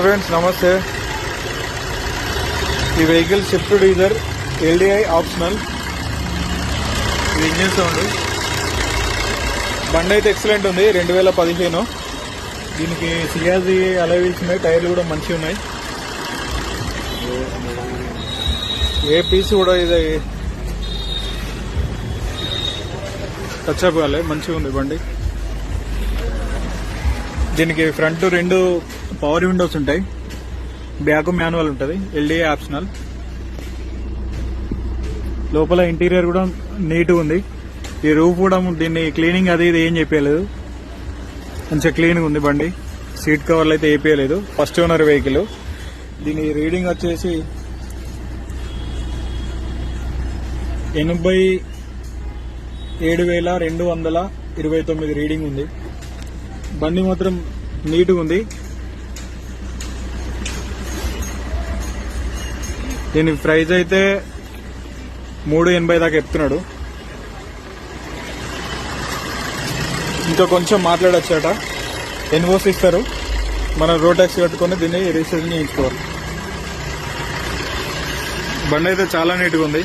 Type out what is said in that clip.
Friends నమస్తే. ఈ vehicle Swift Dzire LDI optional. ఇది ఇంజిన్ సౌండ్. బండి అయితే ఎక్సలెంట్ ఉంది. 2015. దీనికి సియాజీ అలై వీల్స్ ఉన్నాయి. టైర్లు కూడా మంచిగా ఉన్నాయి. ఏ పీస్ కూడా ఇది టచ్అప్ కాలే. మంచిగా ఉంది బండి. దీనికి ఫ్రంట్ 2 పవర్ విండోస్ ఉంటాయి. బ్యాక్ మాన్యువల్ ఉంటుంది. LDI optional. లోపల ఇంటీరియర్ కూడా నీట్గా ఉంది. ఈ రూఫ్ కూడా దీన్ని క్లీనింగ్ అది ఇది ఏం చెప్పలేదు. మంచిగా క్లీన్గా ఉంది బండి. సీట్ కవర్లు అయితే వేయలేదు. First owner vehicle. దీని రీడింగ్ వచ్చేసి 87,229 రీడింగ్ ఉంది. బండి మాత్రం నీట్గా ఉంది. దీని ప్రైస్ అయితే 380 దాకా చెప్తున్నాడు. ఇంకా కొంచెం మాట్లాడొచ్చట. ఎన్ఓసి ఇస్తారు. మనం రోడ్ ట్యాక్స్ కట్టుకుని దీన్ని రిజిస్ట్రేషన్ చేయించుకోవాలి. బండి అయితే చాలా నీట్గా ఉంది.